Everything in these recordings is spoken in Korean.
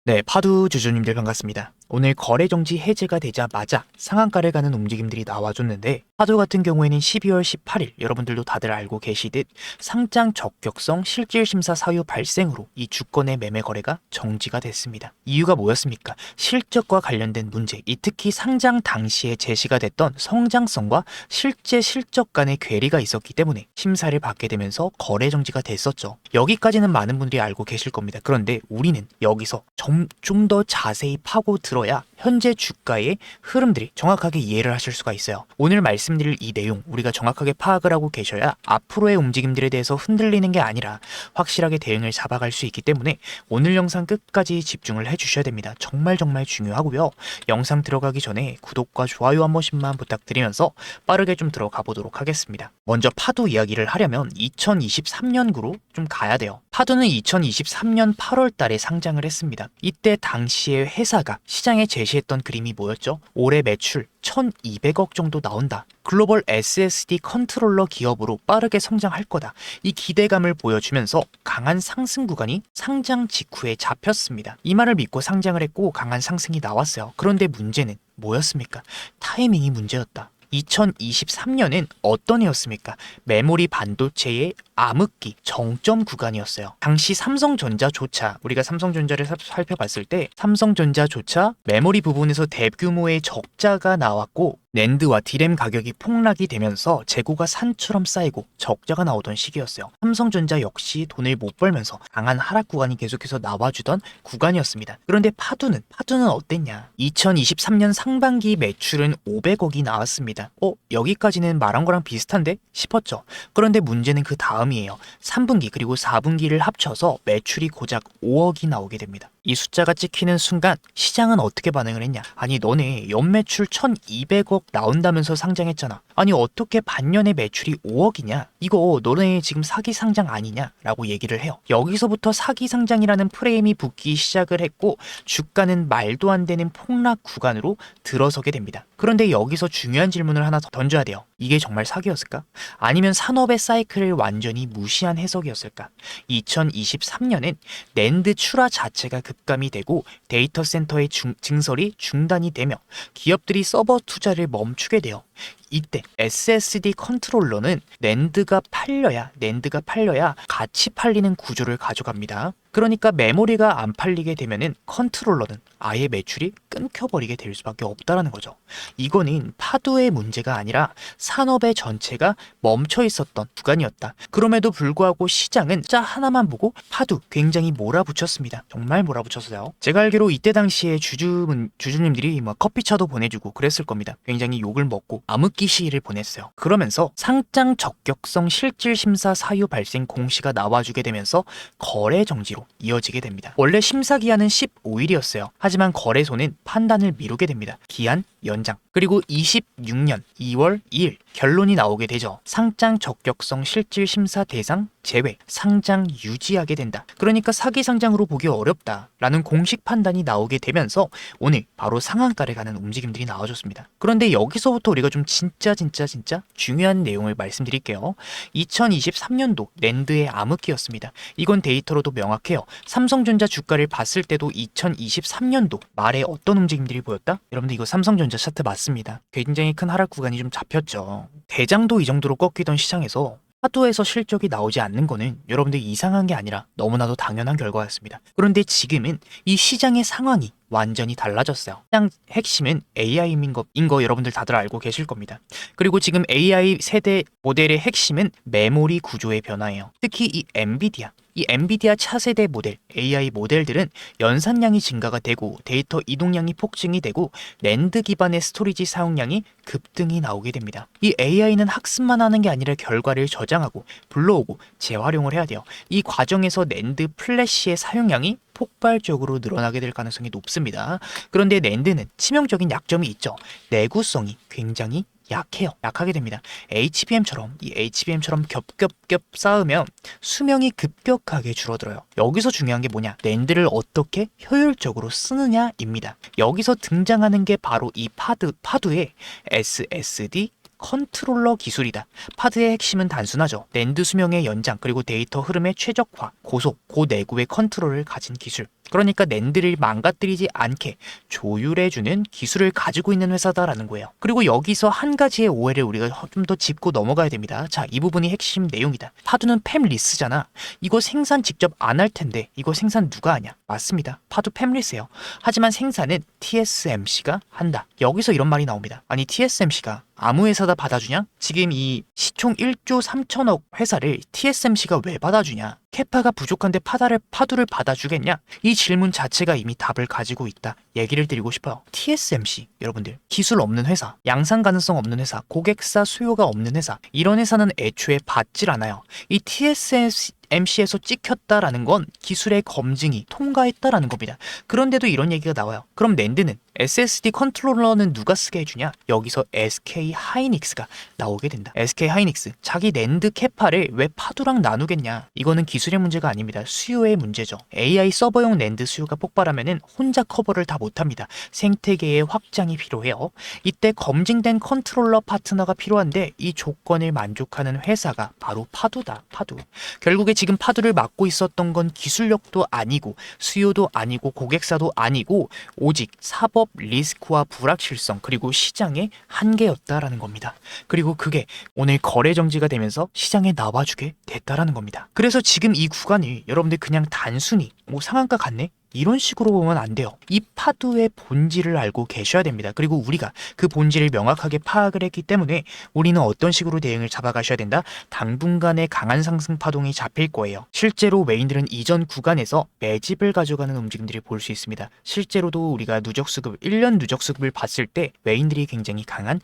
네, 파두 주주님들 반갑습니다. 오늘 거래정지 해제가 되자마자 상한가를 가는 움직임들이 나와줬는데 파두 같은 경우에는 12월 18일 여러분들도 다들 알고 계시듯 상장 적격성 실질심사 사유 발생으로 이 주권의 매매 거래가 정지가 됐습니다. 이유가 뭐였습니까? 실적과 관련된 문제, 특히 상장 당시에 제시가 됐던 성장성과 실제 실적 간의 괴리가 있었기 때문에 심사를 받게 되면서 거래 정지가 됐었죠. 여기까지는 많은 분들이 알고 계실 겁니다. 그런데 우리는 여기서 좀 더 자세히 파고 들어야 현재 주가의 흐름들이 정확하게 이해를 하실 수가 있어요. 오늘 말씀드릴 이 내용 우리가 정확하게 파악을 하고 계셔야 앞으로의 움직임들에 대해서 흔들리는 게 아니라 확실하게 대응을 잡아갈 수 있기 때문에 오늘 영상 끝까지 집중을 해주셔야 됩니다. 정말 중요하고요. 영상 들어가기 전에 구독과 좋아요 한 번씩만 부탁드리면서 빠르게 좀 들어가 보도록 하겠습니다. 먼저 파두 이야기를 하려면 2023년구로 좀 가야 돼요. 파두는 2023년 8월 달에 상장을 했습니다. 이때 당시에 회사가 시장에 제시했던 그림이 뭐였죠? 올해 매출 1200억 정도 나온다. 글로벌 SSD 컨트롤러 기업으로 빠르게 성장할 거다. 이 기대감을 보여주면서 강한 상승 구간이 상장 직후에 잡혔습니다. 이 말을 믿고 상장을 했고 강한 상승이 나왔어요. 그런데 문제는 뭐였습니까? 타이밍이 문제였다. 2023년은 어떤 해였습니까? 메모리 반도체의 암흑기 정점 구간이었어요. 당시 삼성전자조차 우리가 삼성전자를 살펴봤을 때 삼성전자조차 메모리 부분에서 대규모의 적자가 나왔고 낸드와 디램 가격이 폭락이 되면서 재고가 산처럼 쌓이고 적자가 나오던 시기였어요. 삼성전자 역시 돈을 못 벌면서 강한 하락 구간이 계속해서 나와주던 구간이었습니다. 그런데 파두는 어땠냐? 2023년 상반기 매출은 500억이 나왔습니다. 여기까지는 말한 거랑 비슷한데 싶었죠. 그런데 문제는 그 다음이에요. 3분기 그리고 4분기를 합쳐서 매출이 고작 5억이 나오게 됩니다. 이 숫자가 찍히는 순간 시장은 어떻게 반응을 했냐? 아니 너네 연매출 1200억 나온다면서 상장했잖아. 아니 어떻게 반년에 매출이 5억이냐? 이거 너네 지금 사기 상장 아니냐? 라고 얘기를 해요. 여기서부터 사기 상장이라는 프레임이 붙기 시작을 했고 주가는 말도 안 되는 폭락 구간으로 들어서게 됩니다. 그런데 여기서 중요한 질문을 하나 더 던져야 돼요. 이게 정말 사기였을까? 아니면 산업의 사이클을 완전히 무시한 해석이었을까? 2023년엔 낸드 출하 자체가 급감이 되고 데이터 센터의 증설이 중단이 되며 기업들이 서버 투자를 멈추게 돼요. 이때 SSD 컨트롤러는 낸드가 팔려야 같이 팔리는 구조를 가져갑니다. 그러니까 메모리가 안 팔리게 되면은 컨트롤러는 아예 매출이 끊겨버리게 될 수밖에 없다라는 거죠. 이거는 파두의 문제가 아니라 산업의 전체가 멈춰 있었던 구간이었다. 그럼에도 불구하고 시장은 자 하나만 보고 파두 굉장히 몰아붙였습니다. 정말 몰아붙였어요. 제가 알기로 이때 당시에 주주님들이 막 커피차도 보내주고 그랬을 겁니다. 굉장히 욕을 먹고 암흑기 시기를 보냈어요. 그러면서 상장 적격성 실질심사 사유 발생 공시가 나와주게 되면서 거래 정지로 이어지게 됩니다. 원래 심사 기한은 15일이었어요. 하지만 거래소는 판단을 미루게 됩니다. 기한 연장. 그리고 26년 2월 2일 결론이 나오게 되죠. 상장 적격성 실질 심사 대상 제외, 상장 유지하게 된다. 그러니까 사기 상장으로 보기 어렵다라는 공식 판단이 나오게 되면서 오늘 바로 상한가를 가는 움직임들이 나와줬습니다. 그런데 여기서부터 우리가 좀 진짜 중요한 내용을 말씀드릴게요. 2023년도 낸드의 암흑기였습니다. 이건 데이터로도 명확해요. 삼성전자 주가를 봤을 때도 2023년도 말에 어떤 움직임들이 보였다? 여러분들 이거 삼성전자 차트 맞습니다. 굉장히 큰 하락 구간이 좀 잡혔죠. 대장도 이 정도로 꺾이던 시장에서 파두에서 실적이 나오지 않는 거는 여러분들 이상한 게 아니라 너무나도 당연한 결과였습니다. 그런데 지금은 이 시장의 상황이 완전히 달라졌어요. 시장 핵심은 AI인 거 여러분들 다들 알고 계실 겁니다. 그리고 지금 AI 세대 모델의 핵심은 메모리 구조의 변화예요. 특히 이 엔비디아 차세대 모델, AI 모델들은 연산량이 증가가 되고 데이터 이동량이 폭증이 되고 낸드 기반의 스토리지 사용량이 급등이 나오게 됩니다. 이 AI는 학습만 하는 게 아니라 결과를 저장하고 불러오고 재활용을 해야 돼요. 이 과정에서 낸드 플래시의 사용량이 폭발적으로 늘어나게 될 가능성이 높습니다. 그런데 낸드는 치명적인 약점이 있죠. 내구성이 굉장히 약하게 됩니다. HBM처럼 겹겹겹 쌓으면 수명이 급격하게 줄어들어요. 여기서 중요한 게 뭐냐? 낸드를 어떻게 효율적으로 쓰느냐입니다. 여기서 등장하는 게 바로 이 파두의 SSD 컨트롤러 기술이다. 파드의 핵심은 단순하죠. 낸드 수명의 연장 그리고 데이터 흐름의 최적화, 고속, 고내구의 컨트롤을 가진 기술. 그러니까 낸드를 망가뜨리지 않게 조율해주는 기술을 가지고 있는 회사다라는 거예요. 그리고 여기서 한 가지의 오해를 우리가 좀 더 짚고 넘어가야 됩니다. 자, 이 부분이 핵심 내용이다. 파두는 팹리스잖아. 이거 생산 직접 안 할 텐데 이거 생산 누가 하냐? 맞습니다. 파두 팹리스예요. 하지만 생산은 TSMC가 한다. 여기서 이런 말이 나옵니다. 아니 TSMC가 아무 회사다 받아주냐? 지금 이 시총 1조 3천억 회사를 TSMC가 왜 받아주냐? 캐파가 부족한데 파두를 받아주겠냐? 이 질문 자체가 이미 답을 가지고 있다. 얘기를 드리고 싶어요. TSMC 여러분들 기술 없는 회사, 양산 가능성 없는 회사, 고객사 수요가 없는 회사, 이런 회사는 애초에 받질 않아요. 이 TSMC에서 찍혔다라는 건 기술의 검증이 통과했다라는 겁니다. 그런데도 이런 얘기가 나와요. 그럼 낸드는 SSD 컨트롤러는 누가 쓰게 해주냐? 여기서 SK 하이닉스가 나오게 된다. SK 하이닉스 자기 낸드 캐파를 왜 파두랑 나누겠냐? 이거는 기술의 문제가 아닙니다. 수요의 문제죠. AI 서버용 낸드 수요가 폭발하면은 혼자 커버를 다 못합니다. 생태계의 확장이 필요해요. 이때 검증된 컨트롤러 파트너가 필요한데 이 조건을 만족하는 회사가 바로 파두다. 파두. 결국에 지금 파두를 맡고 있었던 건 기술력도 아니고 수요도 아니고 고객사도 아니고 오직 사법 리스크와 불확실성 그리고 시장의 한계였다라는 겁니다. 그리고 그게 오늘 거래 정지가 되면서 시장에 나와주게 됐다라는 겁니다. 그래서 지금 이 구간을 여러분들 그냥 단순히 상한가 같네? 이런 식으로 보면 안 돼요. 이 파두의 본질을 알고 계셔야 됩니다. 그리고 우리가 그 본질을 명확하게 파악을 했기 때문에 우리는 어떤 식으로 대응을 잡아가셔야 된다? 당분간의 강한 상승 파동이 잡힐 거예요. 실제로 외인들은 이전 구간에서 매집을 가져가는 움직임들을 볼 수 있습니다. 실제로도 우리가 누적수급, 1년 누적수급을 봤을 때 외인들이 굉장히 강한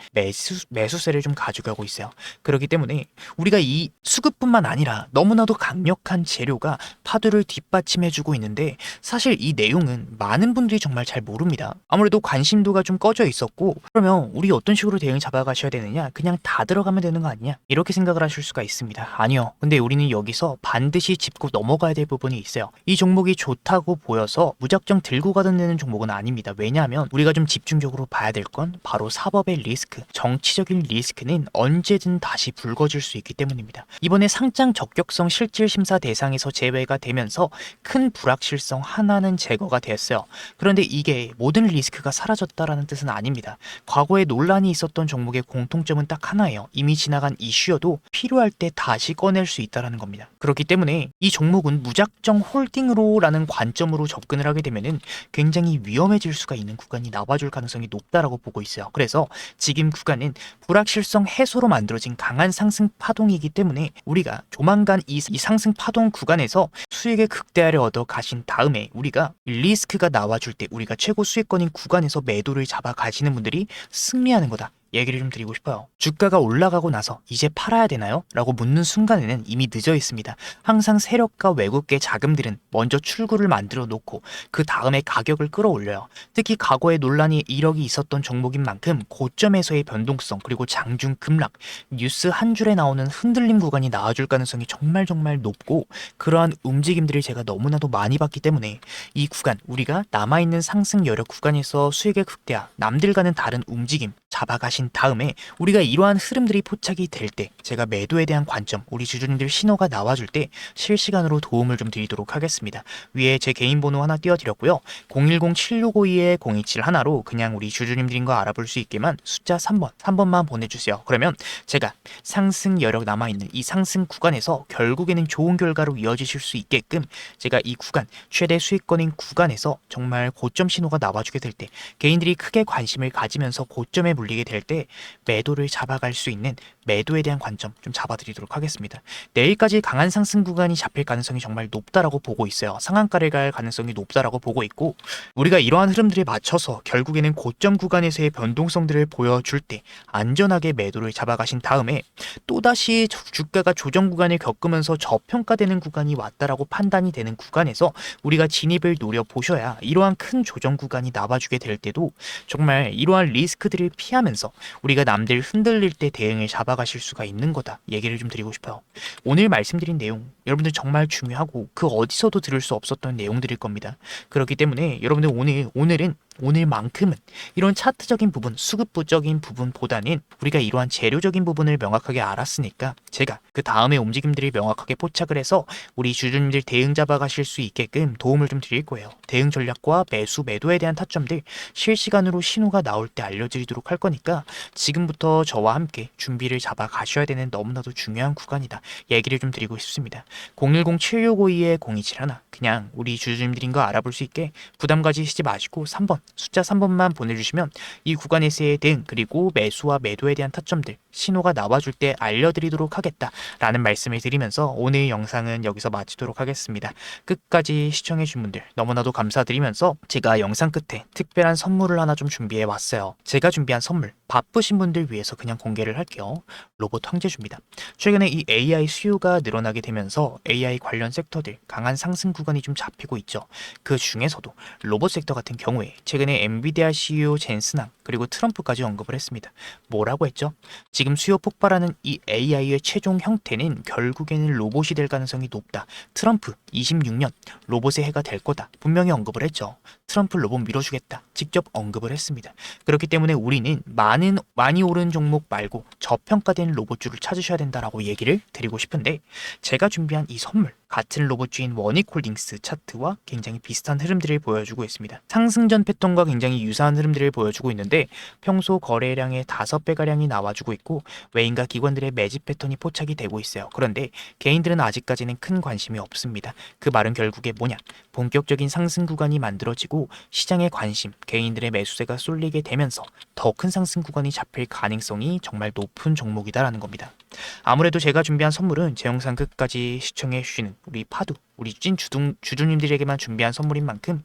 매수세를 좀 가져가고 있어요. 그렇기 때문에 우리가 이 수급뿐만 아니라 너무나도 강력한 재료가 파두를 뒷받침해주고 있는데 사실 이 내용은 많은 분들이 정말 잘 모릅니다. 아무래도 관심도가 좀 꺼져 있었고 그러면 우리 어떤 식으로 대응 잡아가셔야 되느냐? 그냥 다 들어가면 되는 거 아니냐? 이렇게 생각을 하실 수가 있습니다. 아니요. 근데 우리는 여기서 반드시 짚고 넘어가야 될 부분이 있어요. 이 종목이 좋다고 보여서 무작정 들고 가던 되는 종목은 아닙니다. 왜냐하면 우리가 좀 집중적으로 봐야 될 건 바로 사법의 리스크, 정치적인 리스크는 언제든 다시 불거질 수 있기 때문입니다. 이번에 상장 적격성 실질심사 대상에서 제외가 되면서 큰 불확실성 하나는 제거가 됐어요. 그런데 이게 모든 리스크가 사라졌다라는 뜻은 아닙니다. 과거에 논란이 있었던 종목의 공통점은 딱 하나예요. 이미 지나간 이슈여도 필요할 때 다시 꺼낼 수 있다는 겁니다. 그렇기 때문에 이 종목은 무작정 홀딩으로라는 관점으로 접근을 하게 되면은 굉장히 위험해질 수가 있는 구간이 나와줄 가능성이 높다라고 보고 있어요. 그래서 지금 구간은 불확실성 해소로 만들어진 강한 상승 파동이기 때문에 우리가 조만간 이 상승 파동 구간에서 수익의 극대화를 얻어 가신 다음에 우리가 리스크가 나와줄 때 우리가 최고 수익권인 구간에서 매도를 잡아 가시는 분들이 승리하는 거다. 얘기를 좀 드리고 싶어요. 주가가 올라가고 나서 이제 팔아야 되나요? 라고 묻는 순간에는 이미 늦어 있습니다. 항상 세력과 외국계 자금들은 먼저 출구를 만들어 놓고 그 다음에 가격을 끌어올려요. 특히 과거에 논란이 이력이 있었던 종목인 만큼 고점에서의 변동성 그리고 장중 급락, 뉴스 한 줄에 나오는 흔들림 구간이 나와줄 가능성이 정말 높고 그러한 움직임들을 제가 너무나도 많이 봤기 때문에 이 구간 우리가 남아있는 상승 여력 구간에서 수익의 극대화, 남들과는 다른 움직임 잡아가신 다음에 우리가 이러한 흐름들이 포착이 될 때 제가 매도에 대한 관점, 우리 주주님들 신호가 나와줄 때 실시간으로 도움을 좀 드리도록 하겠습니다. 위에 제 개인 번호 하나 띄워드렸고요. 010-7652-027 그냥 우리 주주님들인 거 알아볼 수 있게만 숫자 3번만 보내주세요. 그러면 제가 상승 여력 남아있는 이 상승 구간에서 결국에는 좋은 결과로 이어지실 수 있게끔 제가 이 구간, 최대 수익권인 구간에서 정말 고점 신호가 나와주게 될 때 개인들이 크게 관심을 가지면서 고점에 물리게 될 때 매도를 잡아갈 수 있는 매도에 대한 관점 좀 잡아드리도록 하겠습니다. 내일까지 강한 상승 구간이 잡힐 가능성이 정말 높다라고 보고 있어요. 상한가를 갈 가능성이 높다라고 보고 있고 우리가 이러한 흐름들에 맞춰서 결국에는 고점 구간에서의 변동성들을 보여줄 때 안전하게 매도를 잡아가신 다음에 또다시 주가가 조정 구간을 겪으면서 저평가되는 구간이 왔다라고 판단이 되는 구간에서 우리가 진입을 노려보셔야 이러한 큰 조정 구간이 나와주게 될 때도 정말 이러한 리스크들을 피하면서 우리가 남들 흔들릴 때 대응을 잡아가실 수가 있는 거다 얘기를 좀 드리고 싶어요. 오늘 말씀드린 내용 여러분들 정말 중요하고 그 어디서도 들을 수 없었던 내용들일 겁니다. 그렇기 때문에 여러분들 오늘만큼은 이런 차트적인 부분, 수급부적인 부분보다는 우리가 이러한 재료적인 부분을 명확하게 알았으니까 제가 그 다음에 움직임들을 명확하게 포착을 해서 우리 주주님들 대응 잡아가실 수 있게끔 도움을 좀 드릴 거예요. 대응 전략과 매수, 매도에 대한 타점들 실시간으로 신호가 나올 때 알려드리도록 할 거니까 지금부터 저와 함께 준비를 잡아 가셔야 되는 너무나도 중요한 구간이다. 얘기를 좀 드리고 싶습니다. 010-7652-0271 그냥 우리 주주님들인 거 알아볼 수 있게 부담 가지시지 마시고 3번 숫자 3번만 보내주시면 이 구간에서의 대응 그리고 매수와 매도에 대한 타점들 신호가 나와줄 때 알려드리도록 하겠다라는 말씀을 드리면서 오늘 영상은 여기서 마치도록 하겠습니다. 끝까지 시청해주신 분들 너무나도 감사드리면서 제가 영상 끝에 특별한 선물을 하나 좀 준비해 왔어요. 제가 준비한 선물 바쁘신 분들 위해서 그냥 공개를 할게요. 로봇 황제주입니다. 최근에 이 AI 수요가 늘어나게 되면서 AI 관련 섹터들 강한 상승 구간이 좀 잡히고 있죠. 그 중에서도 로봇 섹터 같은 경우에 최근에 엔비디아 CEO 젠슨왕 그리고 트럼프까지 언급을 했습니다. 뭐라고 했죠? 지금 수요 폭발하는 이 AI의 최종 형태는 결국에는 로봇이 될 가능성이 높다. 트럼프 26년 로봇의 해가 될 거다. 분명히 언급을 했죠. 트럼프 로봇 밀어주겠다. 직접 언급을 했습니다. 그렇기 때문에 우리는 많이 오른 종목 말고 저평가된 로봇주를 찾으셔야 된다라고 얘기를 드리고 싶은데 제가 준비한 이 선물 같은 로봇주인 원익홀딩스 차트와 굉장히 비슷한 흐름들을 보여주고 있습니다. 상승전 패턴과 굉장히 유사한 흐름들을 보여주고 있는데 평소 거래량의 5배가량이 나와주고 있고 외인과 기관들의 매집 패턴이 포착이 되고 있어요. 그런데 개인들은 아직까지는 큰 관심이 없습니다. 그 말은 결국에 뭐냐? 본격적인 상승 구간이 만들어지고 시장의 관심, 개인들의 매수세가 쏠리게 되면서 더 큰 상승 구간이 잡힐 가능성이 정말 높은 종목이다라는 겁니다. 아무래도 제가 준비한 선물은 제 영상 끝까지 시청해 주시는 우리 파두, 우리 찐 주주님들에게만 준비한 선물인 만큼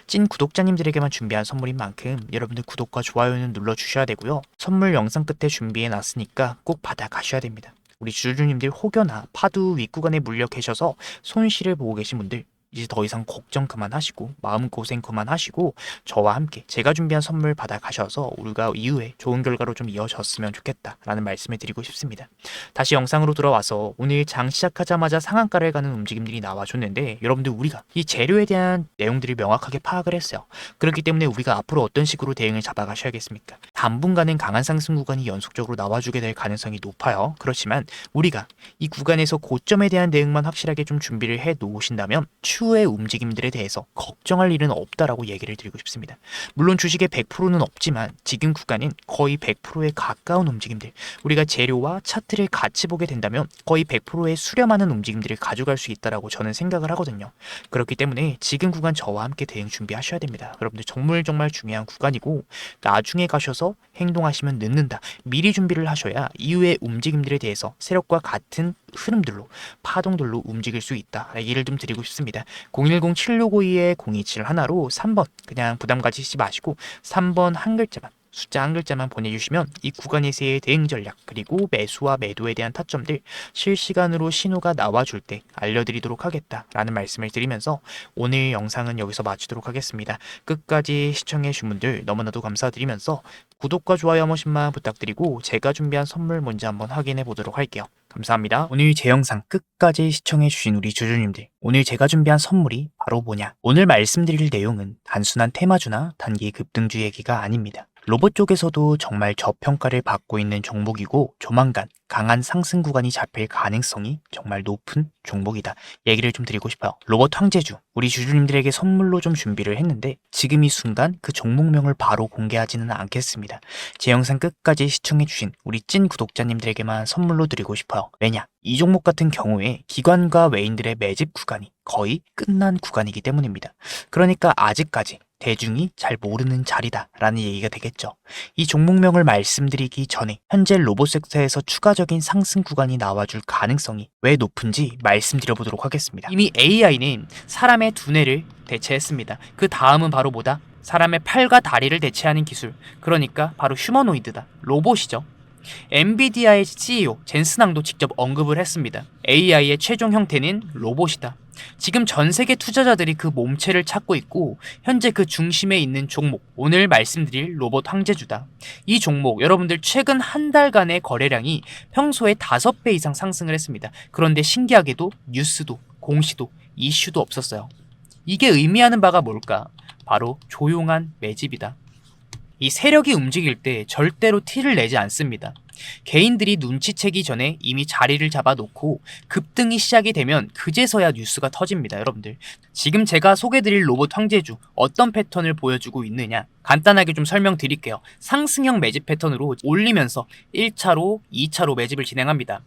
찐 구독자님들에게만 준비한 선물인 만큼 여러분들 구독과 좋아요는 눌러주셔야 되고요. 선물 영상 끝에 준비해 놨으니까 꼭 받아 가셔야 됩니다. 우리 주주님들 혹여나 파두 윗구간에 물려 계셔서 손실을 보고 계신 분들 이제 더 이상 걱정 그만하시고 마음고생 그만하시고 저와 함께 제가 준비한 선물 받아 가셔서 우리가 이후에 좋은 결과로 좀 이어졌으면 좋겠다라는 말씀을 드리고 싶습니다. 다시 영상으로 들어와서 오늘 장 시작하자마자 상한가를 가는 움직임들이 나와줬는데 여러분들 우리가 이 재료에 대한 내용들을 명확하게 파악을 했어요. 그렇기 때문에 우리가 앞으로 어떤 식으로 대응을 잡아가셔야겠습니까? 당분간은 강한 상승 구간이 연속적으로 나와주게 될 가능성이 높아요. 그렇지만 우리가 이 구간에서 고점에 대한 대응만 확실하게 좀 준비를 해 놓으신다면 추후의 움직임들에 대해서 걱정할 일은 없다라고 얘기를 드리고 싶습니다. 물론 주식의 100%는 없지만 지금 구간은 거의 100%에 가까운 움직임들 우리가 재료와 차트를 같이 보게 된다면 거의 100%의 수렴하는 움직임들을 가져갈 수 있다라고 저는 생각을 하거든요. 그렇기 때문에 지금 구간 저와 함께 대응 준비하셔야 됩니다. 여러분들 정말 중요한 구간이고 나중에 가셔서 행동하시면 늦는다. 미리 준비를 하셔야 이후의 움직임들에 대해서 세력과 같은 흐름들로 파동들로 움직일 수 있다. 얘기를 좀 드리고 싶습니다. 010-7652-0271로 3번 그냥 부담 가지시지 마시고 3번 한 글자만 숫자 한 글자만 보내주시면 이 구간에서의 대응 전략 그리고 매수와 매도에 대한 타점들 실시간으로 신호가 나와줄 때 알려드리도록 하겠다라는 말씀을 드리면서 오늘 영상은 여기서 마치도록 하겠습니다. 끝까지 시청해주신 분들 너무나도 감사드리면서 구독과 좋아요 한 번씩만 부탁드리고 제가 준비한 선물 뭔지 한번 확인해 보도록 할게요. 감사합니다. 오늘 제 영상 끝까지 시청해주신 우리 주주님들 오늘 제가 준비한 선물이 바로 뭐냐? 오늘 말씀드릴 내용은 단순한 테마주나 단기 급등주 얘기가 아닙니다. 로봇 쪽에서도 정말 저평가를 받고 있는 종목이고 조만간 강한 상승 구간이 잡힐 가능성이 정말 높은 종목이다. 얘기를 좀 드리고 싶어요. 로봇 황제주 우리 주주님들에게 선물로 좀 준비를 했는데 지금 이 순간 그 종목명을 바로 공개하지는 않겠습니다. 제 영상 끝까지 시청해주신 우리 찐 구독자님들에게만 선물로 드리고 싶어요. 왜냐? 이 종목 같은 경우에 기관과 외인들의 매집 구간이 거의 끝난 구간이기 때문입니다. 그러니까 아직까지 대중이 잘 모르는 자리다라는 얘기가 되겠죠. 이 종목명을 말씀드리기 전에 현재 로봇 섹터에서 추가적인 상승 구간이 나와줄 가능성이 왜 높은지 말씀드려보도록 하겠습니다. 이미 AI는 사람의 두뇌를 대체했습니다. 그 다음은 바로 뭐다? 사람의 팔과 다리를 대체하는 기술. 그러니까 바로 휴머노이드다. 로봇이죠. 엔비디아의 CEO 젠슨왕도 직접 언급을 했습니다. AI의 최종 형태는 로봇이다. 지금 전 세계 투자자들이 그 몸체를 찾고 있고 현재 그 중심에 있는 종목 오늘 말씀드릴 로봇 황제주다. 이 종목 여러분들 최근 한 달간의 거래량이 평소에 5배 이상 상승을 했습니다. 그런데 신기하게도 뉴스도 공시도 이슈도 없었어요. 이게 의미하는 바가 뭘까? 바로 조용한 매집이다. 이 세력이 움직일 때 절대로 티를 내지 않습니다. 개인들이 눈치채기 전에 이미 자리를 잡아놓고 급등이 시작이 되면 그제서야 뉴스가 터집니다. 여러분들, 지금 제가 소개드릴 로봇 황제주 어떤 패턴을 보여주고 있느냐 간단하게 좀 설명드릴게요. 상승형 매집 패턴으로 올리면서 1차로 2차로 매집을 진행합니다.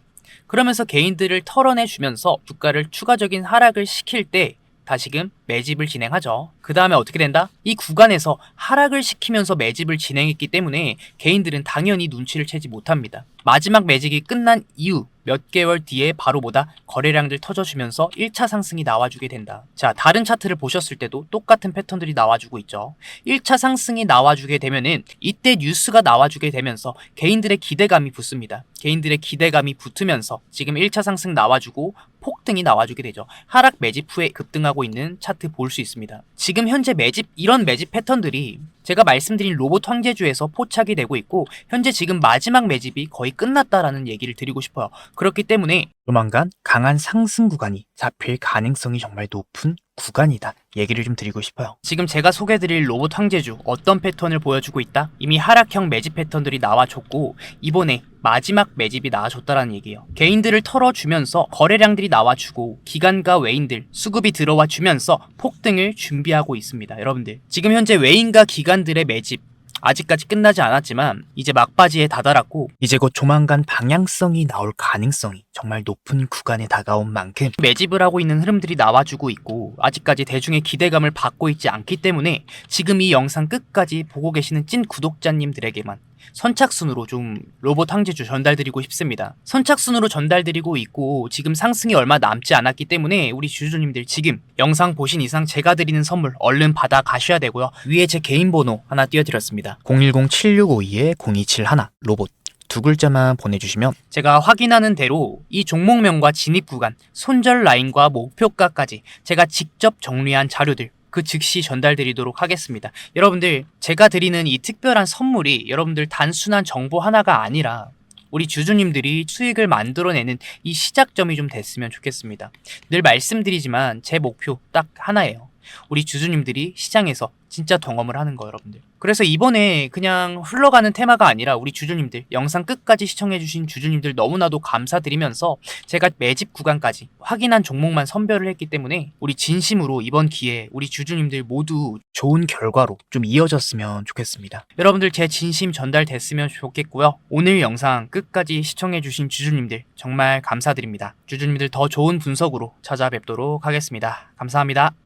그러면서 개인들을 털어내주면서 주가를 추가적인 하락을 시킬 때 다시금 매집을 진행하죠. 그 다음에 어떻게 된다? 이 구간에서 하락을 시키면서 매집을 진행했기 때문에 개인들은 당연히 눈치를 채지 못합니다. 마지막 매집이 끝난 이후 몇 개월 뒤에 바로보다 거래량들 터져주면서 1차 상승이 나와주게 된다. 자, 다른 차트를 보셨을 때도 똑같은 패턴들이 나와주고 있죠. 1차 상승이 나와주게 되면은 이때 뉴스가 나와주게 되면서 개인들의 기대감이 붙습니다. 개인들의 기대감이 붙으면서 지금 1차 상승 나와주고 폭등이 나와주게 되죠. 하락 매집 후에 급등하고 있는 차트 볼 수 있습니다. 지금 현재 매집, 이런 매집 패턴들이 제가 말씀드린 로봇 황제주에서 포착이 되고 있고 현재 지금 마지막 매집이 거의 끝났다라는 얘기를 드리고 싶어요. 그렇기 때문에 조만간 강한 상승 구간이 잡힐 가능성이 정말 높은 구간이다 얘기를 좀 드리고 싶어요. 지금 제가 소개드릴 로봇 황제주 어떤 패턴을 보여주고 있다? 이미 하락형 매집 패턴들이 나와줬고 이번에 마지막 매집이 나와줬다라는 얘기예요. 개인들을 털어주면서 거래량들이 나와주고 기관과 외인들 수급이 들어와 주면서 폭등을 준비하고 있습니다. 여러분들, 지금 현재 외인과 기관들의 매집 아직까지 끝나지 않았지만 이제 막바지에 다다랐고 이제 곧 조만간 방향성이 나올 가능성이 정말 높은 구간에 다가온 만큼 매집을 하고 있는 흐름들이 나와주고 있고 아직까지 대중의 기대감을 받고 있지 않기 때문에 지금 이 영상 끝까지 보고 계시는 찐 구독자님들에게만 선착순으로 좀 로봇 황제주 전달드리고 싶습니다. 선착순으로 전달드리고 있고 지금 상승이 얼마 남지 않았기 때문에 우리 주주님들 지금 영상 보신 이상 제가 드리는 선물 얼른 받아 가셔야 되고요. 위에 제 개인 번호 하나 띄워드렸습니다. 010-7652-0271 로봇 두 글자만 보내주시면 제가 확인하는 대로 이 종목명과 진입 구간, 손절 라인과 목표가까지 제가 직접 정리한 자료들 그 즉시 전달드리도록 하겠습니다. 여러분들, 제가 드리는 이 특별한 선물이 여러분들 단순한 정보 하나가 아니라 우리 주주님들이 수익을 만들어내는 이 시작점이 좀 됐으면 좋겠습니다. 늘 말씀드리지만 제 목표 딱 하나예요. 우리 주주님들이 시장에서 진짜 경험을 하는 거 여러분들. 그래서 이번에 그냥 흘러가는 테마가 아니라 우리 주주님들 영상 끝까지 시청해주신 주주님들 너무나도 감사드리면서 제가 매집 구간까지 확인한 종목만 선별을 했기 때문에 우리 진심으로 이번 기회에 우리 주주님들 모두 좋은 결과로 좀 이어졌으면 좋겠습니다. 여러분들 제 진심 전달됐으면 좋겠고요. 오늘 영상 끝까지 시청해주신 주주님들 정말 감사드립니다. 주주님들 더 좋은 분석으로 찾아뵙도록 하겠습니다. 감사합니다.